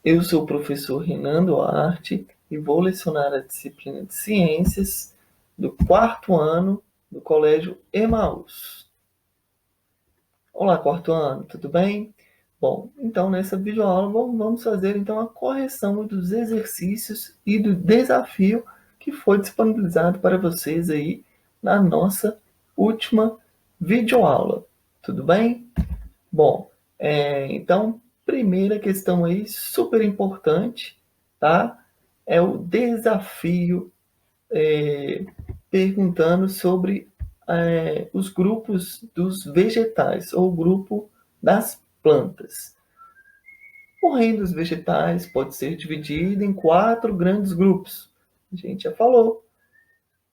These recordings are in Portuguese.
Eu sou o professor Renan Duarte e vou lecionar a disciplina de Ciências do quarto ano do Colégio Emaús. Olá, quarto ano, tudo bem? Bom, então nessa videoaula vamos fazer então a correção dos exercícios e do desafio que foi disponibilizado para vocês aí na nossa última videoaula, tudo bem? Bom, então, primeira questão aí, super importante, tá? É o desafio perguntando sobre os grupos dos vegetais, ou grupo das plantas. O reino dos vegetais pode ser dividido em 4 grandes grupos. A gente já falou.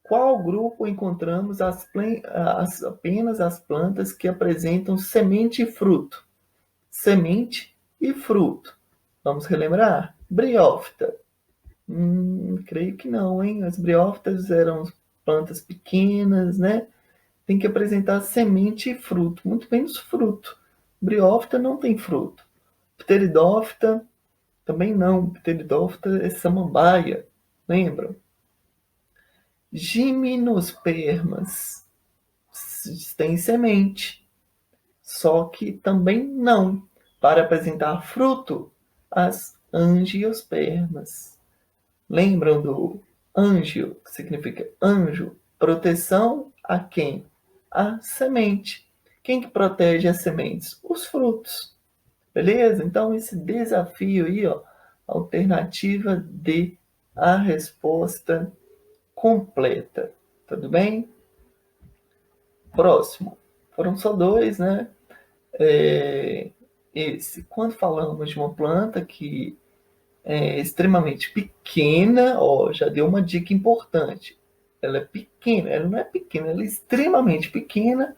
Qual grupo encontramos apenas as plantas que apresentam semente e fruto? Semente e fruto. Vamos relembrar? Briófita. Creio que não, hein? As briófitas eram plantas pequenas, né? Tem que apresentar semente e fruto, muito menos fruto. Briófita não tem fruto. Pteridófita também não. Pteridófita é samambaia, lembram? Gimnospermas tem semente, só que também não. Para apresentar fruto, as angiospermas. Lembram do angio, que significa anjo? Proteção a quem? A semente. Quem que protege as sementes? Os frutos. Beleza? Então, esse desafio aí, ó, alternativa D, a resposta completa. Tudo bem? Próximo. Foram só 2, né? Quando falamos de uma planta que é extremamente pequena, ó, já deu uma dica importante. Ela é pequena, ela não é pequena, ela é extremamente pequena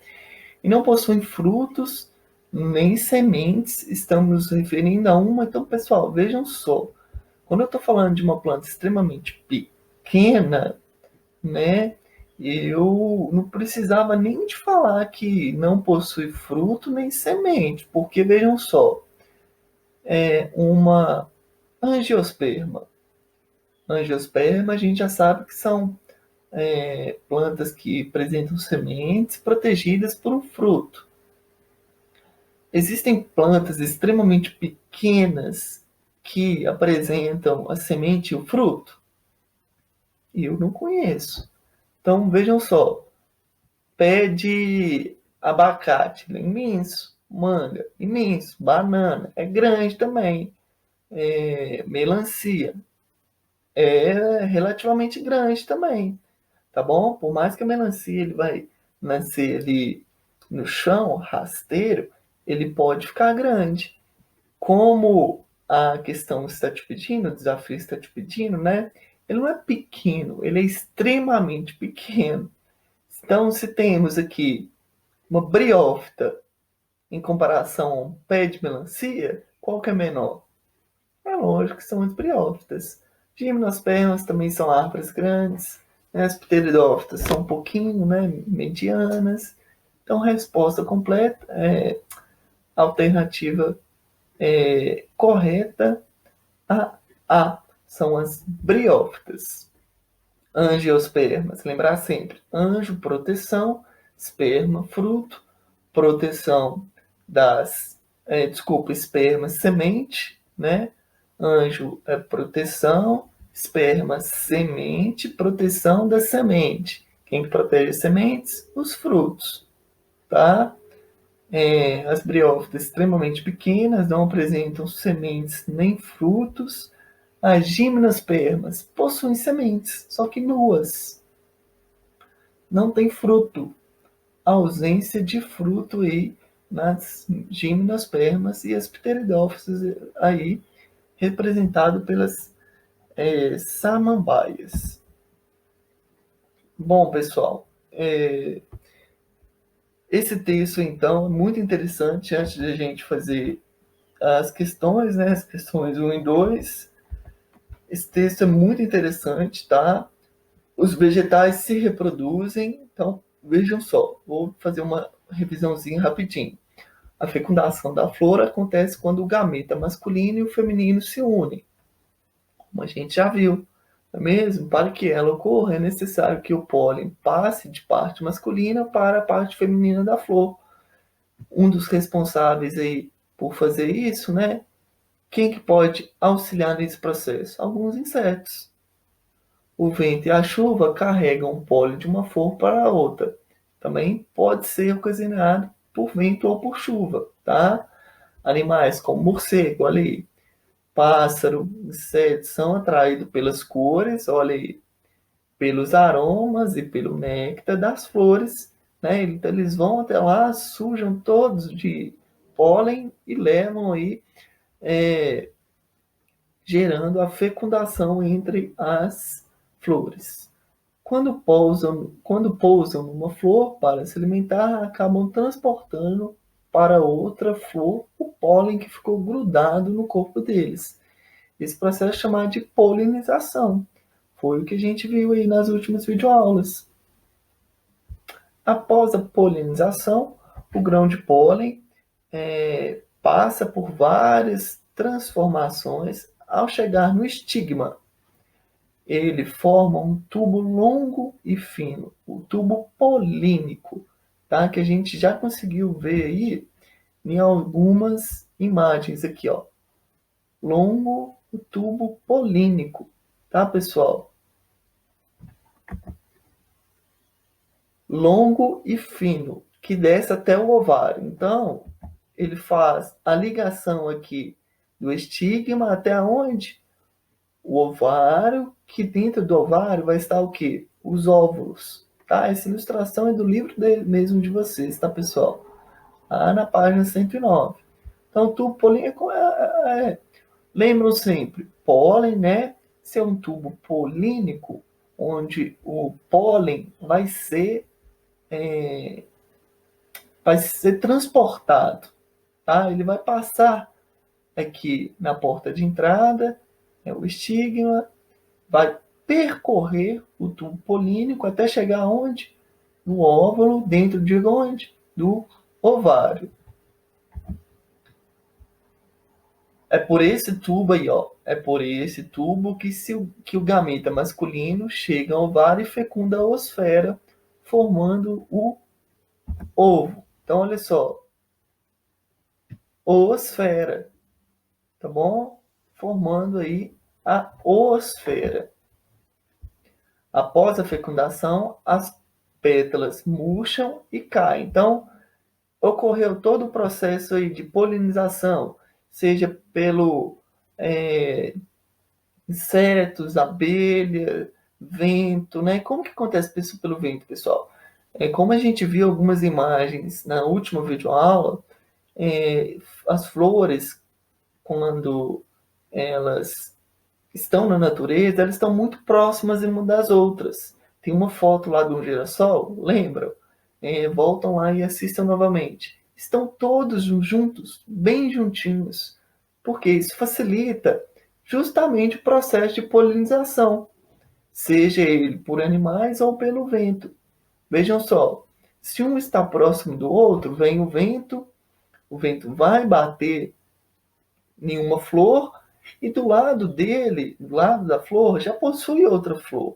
e não possui frutos nem sementes. Estamos nos referindo a uma. Então, pessoal, vejam só. Quando eu estou falando de uma planta extremamente pequena, né? Eu não precisava nem de falar que não possui fruto nem semente, porque vejam só, é uma angiosperma. Angiosperma, a gente já sabe que são plantas que apresentam sementes protegidas por um fruto. Existem plantas extremamente pequenas que apresentam a semente e o fruto? Eu não conheço. Então vejam só, pé de abacate, é imenso. Manga, imenso. Banana, é grande também. Melancia, é relativamente grande também, tá bom? Por mais que a melancia ele vai nascer ali no chão, rasteiro, ele pode ficar grande. Como a questão está te pedindo, o desafio está te pedindo, né? Ele não é pequeno, ele é extremamente pequeno. Então, se temos aqui uma briófita em comparação a um pé de melancia, qual que é menor? É lógico que são as briófitas. Gimnospermas também são árvores grandes, né? As pteridófitas são um pouquinho, né, medianas. Então, resposta completa é alternativa correta, a são as briófitas. Angiospermas, lembrar sempre, anjo, proteção, esperma, fruto, proteção das, esperma, semente, né? Anjo é proteção, esperma, semente, proteção da semente. Quem protege as sementes? Os frutos, tá? As briófitas extremamente pequenas, não apresentam sementes nem frutos. As gimnospermas possuem sementes, só que nuas. Não tem fruto. A ausência de fruto aí nas gimnospermas e as pteridófitas aí representado pelas samambaias. Bom, pessoal, esse texto então é muito interessante. Antes de a gente fazer as questões, né, as questões 1 e 2, esse texto é muito interessante, tá? Os vegetais se reproduzem, então vejam só, vou fazer uma revisãozinha rapidinho. A fecundação da flor acontece quando o gameta masculino e o feminino se unem, como a gente já viu. Não é mesmo? Para que ela ocorra, é necessário que o pólen passe de parte masculina para a parte feminina da flor. Um dos responsáveis aí por fazer isso, né? Quem que pode auxiliar nesse processo? Alguns insetos. O vento e a chuva carregam o pólen de uma flor para a outra. Também pode ser ocasionado por vento ou por chuva, tá? Animais como morcego, olha aí, pássaro, insetos são atraídos pelas cores, olha aí, pelos aromas e pelo néctar das flores, né? Então eles vão até lá, sujam todos de pólen e levam aí, gerando a fecundação entre as flores. Quando pousam numa flor para se alimentar, acabam transportando para outra flor o pólen que ficou grudado no corpo deles. Esse processo é chamado de polinização. Foi o que a gente viu aí nas últimas videoaulas. Após a polinização, o grão de pólen passa por várias transformações ao chegar no estigma. Ele forma um tubo longo e fino, o tubo polínico, tá? Que a gente já conseguiu ver aí em algumas imagens aqui, ó. Longo, o tubo polínico, tá, pessoal? Longo e fino, que desce até o ovário. Então, ele faz a ligação aqui do estigma até onde? O ovário, que dentro do ovário vai estar o quê? Os óvulos. Tá? Essa ilustração é do livro mesmo de vocês, tá, pessoal? Lá na página 109. Então, o tubo polínico lembram sempre, pólen, né? Ser um tubo polínico, onde o pólen vai ser transportado, tá? Ele vai passar aqui na porta de entrada, o estigma, vai percorrer o tubo polínico até chegar aonde? No óvulo, dentro de onde? Do ovário. É por esse tubo aí, ó. É por esse tubo que o gameta masculino chega ao ovário e fecunda a oosfera, formando o ovo. Então, olha só. Oosfera, tá bom? Formando aí a oosfera. Após a fecundação, as pétalas murcham e caem. Então, ocorreu todo o processo aí de polinização, seja pelo insetos, abelha, vento, né? Como que acontece isso pelo vento, pessoal? Como a gente viu algumas imagens na última videoaula, as flores, quando elas estão na natureza, elas estão muito próximas uma das outras. Tem uma foto lá de um girassol, lembram? Voltam lá e assistam novamente. Estão todos juntos, bem juntinhos, porque isso facilita justamente o processo de polinização, seja ele por animais ou pelo vento. Vejam só, se um está próximo do outro, vem o vento vai bater em uma flor e do lado dele, do lado da flor, já possui outra flor.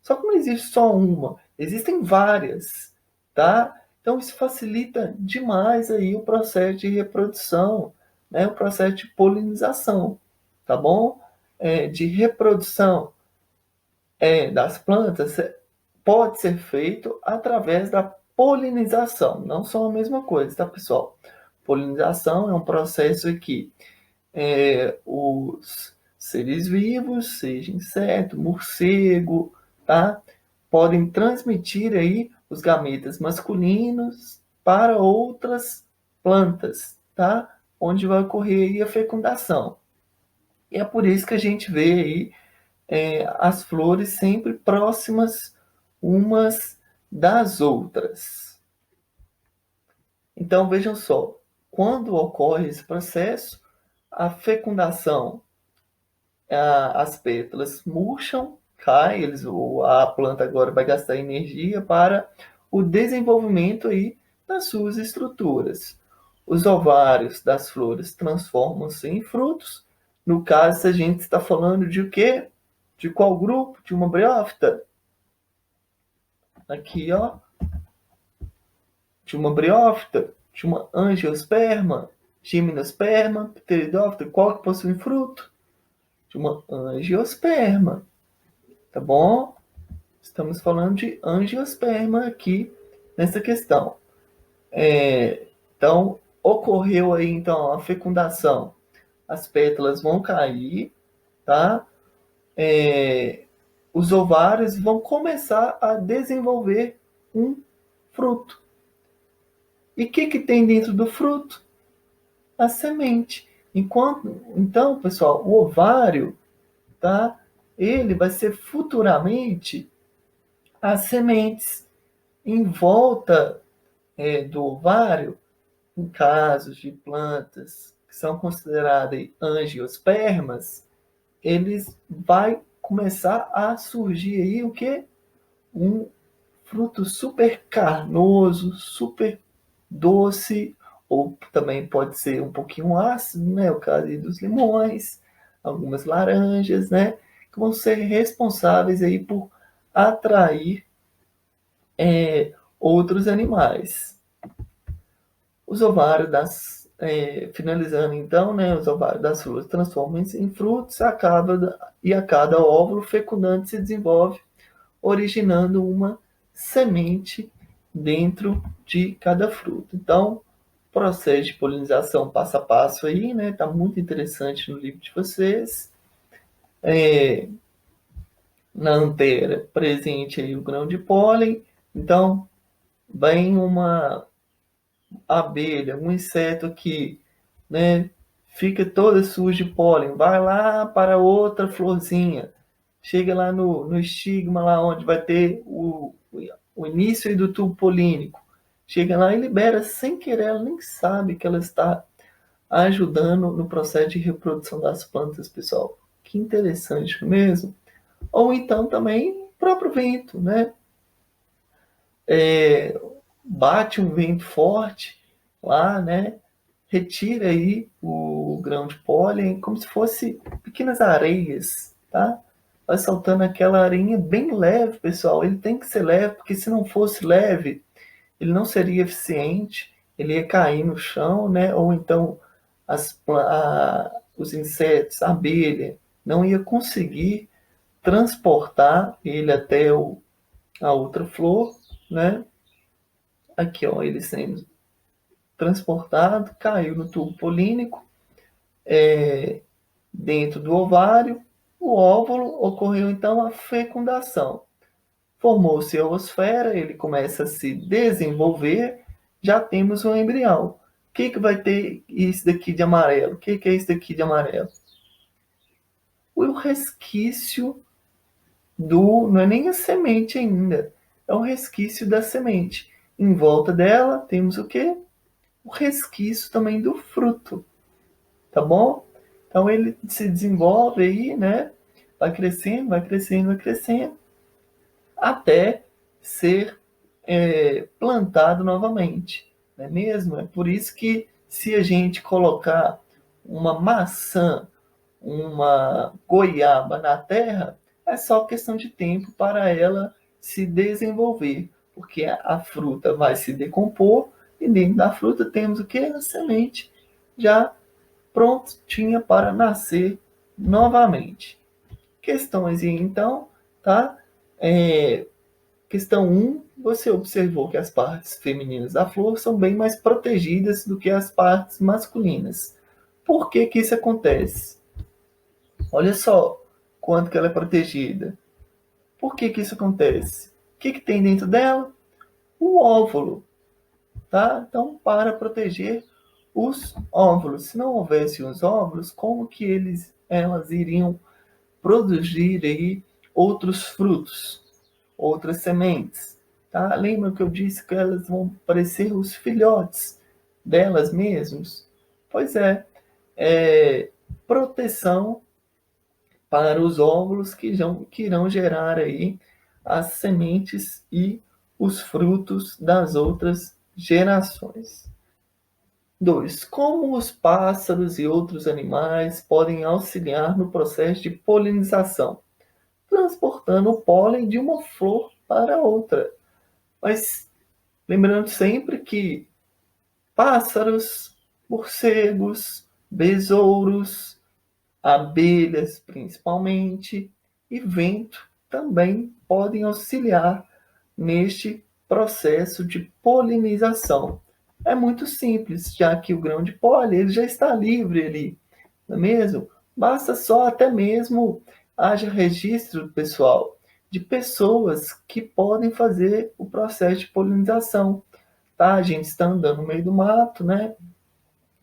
Só que não existe só uma, existem várias, tá? Então isso facilita demais aí o processo de reprodução, né? O processo de polinização, tá bom? De reprodução das plantas pode ser feito através da polinização. Não são a mesma coisa, tá, pessoal? Polinização é um processo que os seres vivos, seja inseto, morcego, tá? Podem transmitir aí os gametas masculinos para outras plantas, tá? Onde vai ocorrer aí a fecundação. E é por isso que a gente vê aí as flores sempre próximas umas das outras. Então vejam só, quando ocorre esse processo, a fecundação, as pétalas murcham, caem, a planta agora vai gastar energia para o desenvolvimento aí das suas estruturas. os ovários das flores transformam-se em frutos. No caso, a gente está falando de o quê? De qual grupo? De uma briófita. Aqui, ó. De uma briófita, de uma angiosperma, gimnosperma, pteridófita. Qual que possui fruto? De uma angiosperma. Tá bom? Estamos falando de angiosperma aqui nessa questão. Então, ocorreu aí então a fecundação. As pétalas vão cair, tá? Os ovários vão começar a desenvolver um fruto. E o que tem dentro do fruto? A semente. Então, pessoal, o ovário, tá? Ele vai ser futuramente as sementes. Em volta do ovário, em casos de plantas que são consideradas angiospermas, eles vai começar a surgir aí o que? Um fruto super carnoso, super doce, ou também pode ser um pouquinho ácido, né? O caso aí dos limões, algumas laranjas, né? Que vão ser responsáveis aí por atrair outros animais. Os ovários finalizando então, né? Os ovários das flores transformam-se em frutos, e a cada óvulo fecundante se desenvolve, originando uma semente dentro de cada fruto. Então, processo de polinização passo a passo aí, né? Tá muito interessante no livro de vocês. Na antera, presente aí o grão de pólen. Então, vem uma abelha, um inseto que, né, fica toda suja de pólen, vai lá para outra florzinha, chega lá no estigma, lá onde vai ter o início do tubo polínico, chega lá e libera sem querer, ela nem sabe que ela está ajudando no processo de reprodução das plantas, pessoal. Que interessante mesmo. Ou então também o próprio vento, né? Bate um vento forte lá, né? Retira aí o grão de pólen como se fosse pequenas areias, tá? Vai soltando aquela areinha bem leve, pessoal. Ele tem que ser leve, porque se não fosse leve, ele não seria eficiente, ele ia cair no chão, né? Ou então os insetos, a abelha, não ia conseguir transportar ele até a outra flor, né? Aqui, ó, ele sendo transportado, caiu no tubo polínico, dentro do ovário, o óvulo, ocorreu então a fecundação. Formou-se a osfera, ele começa a se desenvolver, já temos um embrião. O que vai ter isso daqui de amarelo? O que é isso daqui de amarelo? O resquício não é nem a semente ainda, é o resquício da semente. Em volta dela temos o quê? O resquício também do fruto, tá bom? Então ele se desenvolve aí, né? Vai crescendo, vai crescendo, vai crescendo, até ser plantado novamente, não é mesmo? É por isso que se a gente colocar uma maçã, uma goiaba na terra, é só questão de tempo para ela se desenvolver, porque a fruta vai se decompor e dentro da fruta temos o que? A semente já prontinha para nascer novamente. Questões aí então, tá? Questão 1, você observou que as partes femininas da flor são bem mais protegidas do que as partes masculinas. Por que isso acontece? Olha só quanto que ela é protegida. Por que isso acontece? O que tem dentro dela? O óvulo, tá? Então, para proteger os óvulos. Se não houvesse os óvulos, como que elas iriam produzir aí outros frutos, outras sementes? Tá? Lembra que eu disse que elas vão parecer os filhotes delas mesmas? Pois proteção para os óvulos que irão gerar aí as sementes e os frutos das outras gerações. 2. Como os pássaros e outros animais podem auxiliar no processo de polinização, transportando o pólen de uma flor para outra. Mas lembrando sempre que pássaros, morcegos, besouros, abelhas principalmente, e vento também podem auxiliar neste processo de polinização. É muito simples, já que o grão de pólen ele já está livre ali, não é mesmo? Basta só até mesmo haja registro, pessoal, de pessoas que podem fazer o processo de polinização. Tá? A gente está andando no meio do mato, né?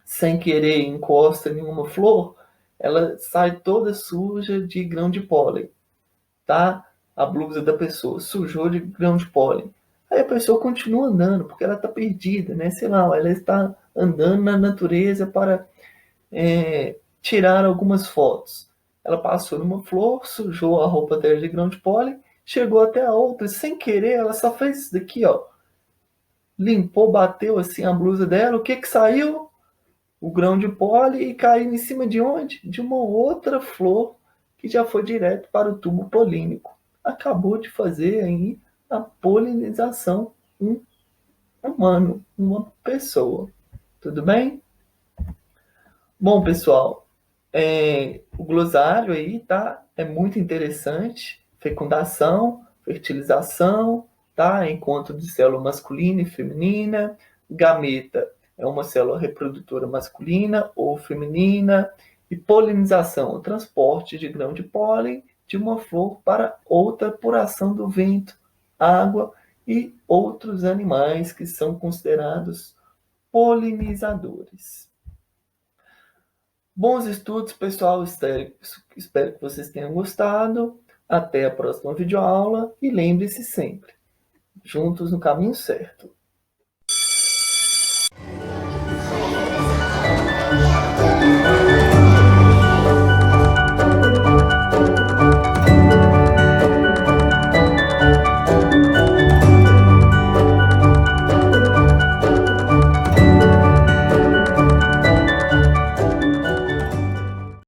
Sem querer encosta em uma flor, ela sai toda suja de grão de pólen, tá? A blusa da pessoa sujou de grão de pólen. Aí a pessoa continua andando, porque ela está perdida, né? Sei lá, ela está andando na natureza para tirar algumas fotos. Ela passou numa flor, sujou a roupa dela de grão de pólen, chegou até a outra, sem querer, ela só fez isso daqui, ó. Limpou, bateu assim a blusa dela, o que que saiu? O grão de pólen e caiu em cima de onde? De uma outra flor que já foi direto para o tubo polínico. Acabou de fazer aí a polinização um humano, uma pessoa. Tudo bem? Bom, pessoal, o glossário aí, tá? É muito interessante. Fecundação, fertilização, tá? Encontro de célula masculina e feminina. Gameta é uma célula reprodutora masculina ou feminina. E polinização, o transporte de grão de pólen de uma flor para outra por ação do vento, água e outros animais que são considerados polinizadores. Bons estudos, pessoal. Espero que vocês tenham gostado. Até a próxima videoaula e lembre-se sempre, juntos no caminho certo.